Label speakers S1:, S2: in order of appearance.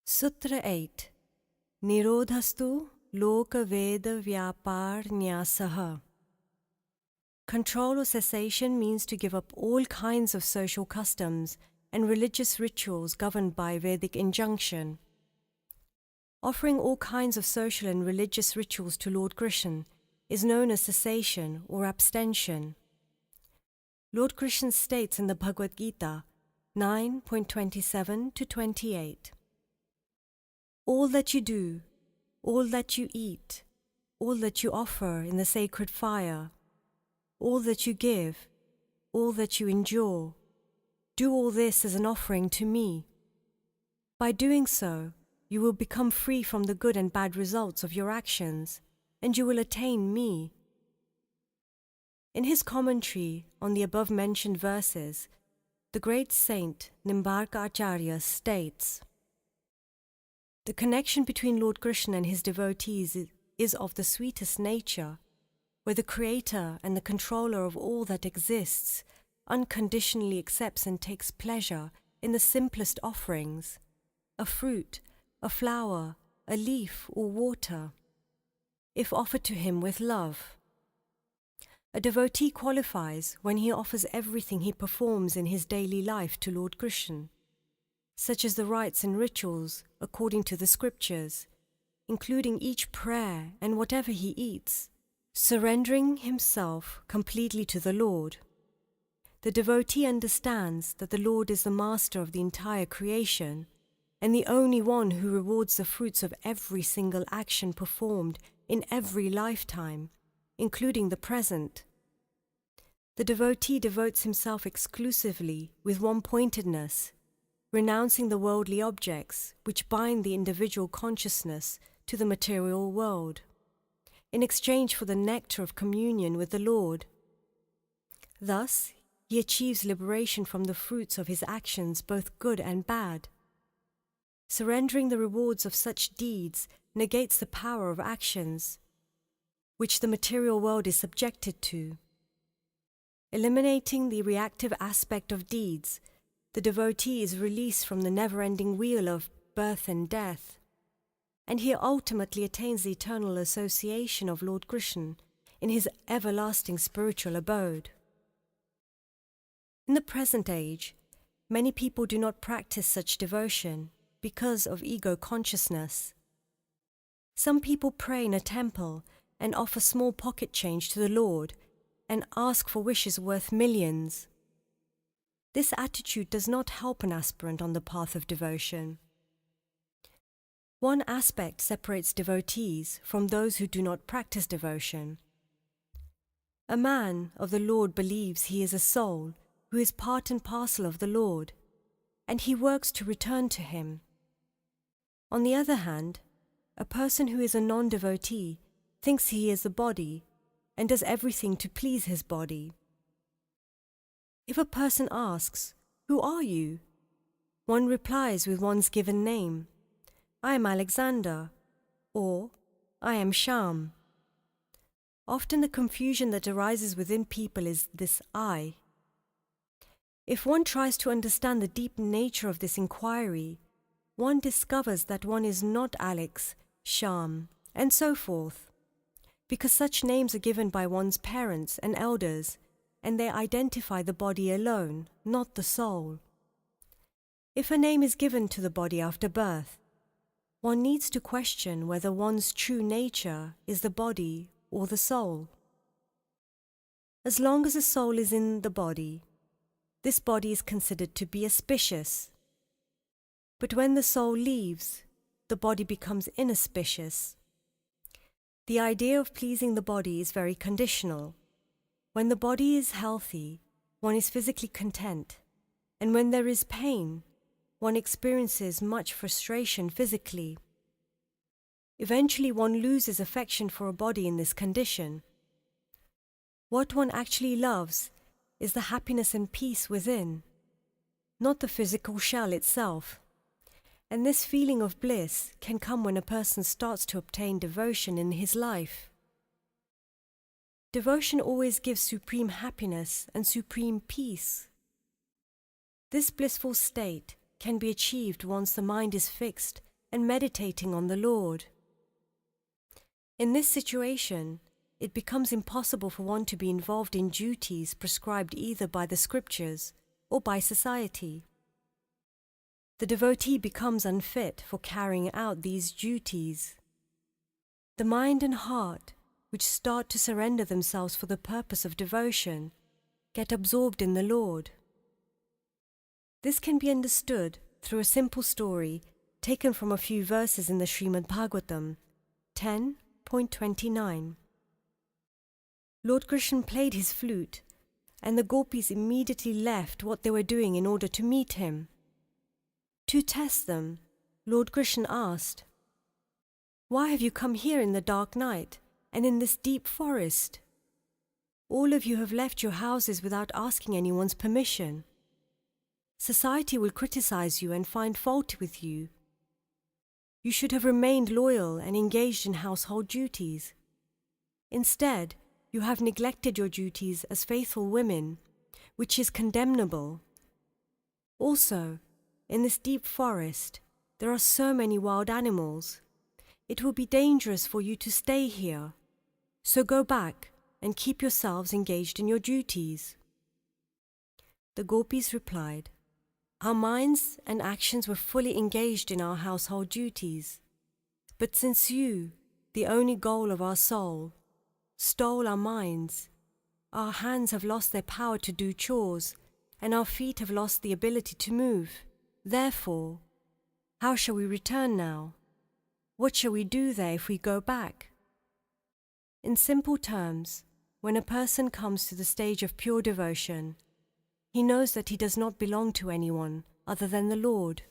S1: Sutra 8. Nirodhastu loka veda vyapar nyasaha. Control or cessation means to give up all kinds of social customs and religious rituals governed by Vedic injunction. Offering all kinds of social and religious rituals to Lord Krishna is known as cessation or abstention. Lord Krishna states in the Bhagavad Gita 9.27 to 28. All that you do, all that you eat, all that you offer in the sacred fire, all that you give, all that you endure, do all this as an offering to me. By doing so, you will become free from the good and bad results of your actions, and you will attain me. In his commentary on the above-mentioned verses, the great saint Vaisnavacharya states, the connection between Lord Krishna and his devotees is of the sweetest nature, where the creator and the controller of all that exists unconditionally accepts and takes pleasure in the simplest offerings, a fruit, a flower, a leaf, or water, if offered to him with love. A devotee qualifies when he offers everything he performs in his daily life to Lord Krishna, such as the rites and rituals according to the scriptures, including each prayer and whatever he eats, surrendering himself completely to the Lord. The devotee understands that the Lord is the master of the entire creation and the only one who rewards the fruits of every single action performed in every lifetime, including the present. The devotee devotes himself exclusively with one-pointedness, renouncing the worldly objects which bind the individual consciousness to the material world, in exchange for the nectar of communion with the Lord. Thus, he achieves liberation from the fruits of his actions, both good and bad. Surrendering the rewards of such deeds negates the power of actions, which the material world is subjected to. Eliminating the reactive aspect of deeds, the devotee is released from the never-ending wheel of birth and death, and he ultimately attains the eternal association of Lord Krishna in his everlasting spiritual abode. In the present age, many people do not practice such devotion because of ego consciousness. Some people pray in a temple and offer small pocket change to the Lord and ask for wishes worth millions. This attitude does not help an aspirant on the path of devotion. One aspect separates devotees from those who do not practice devotion. A man of the Lord believes he is a soul who is part and parcel of the Lord, and he works to return to him. On the other hand, a person who is a non-devotee thinks he is the body and does everything to please his body. If a person asks, "Who are you?" one replies with one's given name, "I am Alexander," or "I am Sham." Often the confusion that arises within people is this I. If one tries to understand the deep nature of this inquiry, one discovers that one is not Alex, Sham, and so forth, because such names are given by one's parents and elders, and they identify the body alone, not the soul. If a name is given to the body after birth, one needs to question whether one's true nature is the body or the soul. As long as the soul is in the body, this body is considered to be auspicious. But when the soul leaves, the body becomes inauspicious. The idea of pleasing the body is very conditional. When the body is healthy, one is physically content, and when there is pain, one experiences much frustration physically. Eventually, one loses affection for a body in this condition. What one actually loves is the happiness and peace within, not the physical shell itself. And this feeling of bliss can come when a person starts to obtain devotion in his life. Devotion always gives supreme happiness and supreme peace. This blissful state can be achieved once the mind is fixed and meditating on the Lord. In this situation, it becomes impossible for one to be involved in duties prescribed either by the scriptures or by society. The devotee becomes unfit for carrying out these duties. The mind and heart, which start to surrender themselves for the purpose of devotion, get absorbed in the Lord. This can be understood through a simple story taken from a few verses in the Srimad Bhagavatam 10.29. Lord Krishna played his flute, and the gopis immediately left what they were doing in order to meet him. To test them, Lord Krishna asked, "Why have you come here in the dark night and in this deep forest? All of you have left your houses without asking anyone's permission. Society will criticize you and find fault with you. You should have remained loyal and engaged in household duties. Instead, you have neglected your duties as faithful women, which is condemnable. Also, in this deep forest, there are so many wild animals. It will be dangerous for you to stay here. So go back and keep yourselves engaged in your duties." The gopis replied, "Our minds and actions were fully engaged in our household duties. But since you, the only goal of our soul, stole our minds, our hands have lost their power to do chores, and our feet have lost the ability to move. Therefore, how shall we return now? What shall we do there if we go back?" In simple terms, when a person comes to the stage of pure devotion, he knows that he does not belong to anyone other than the Lord.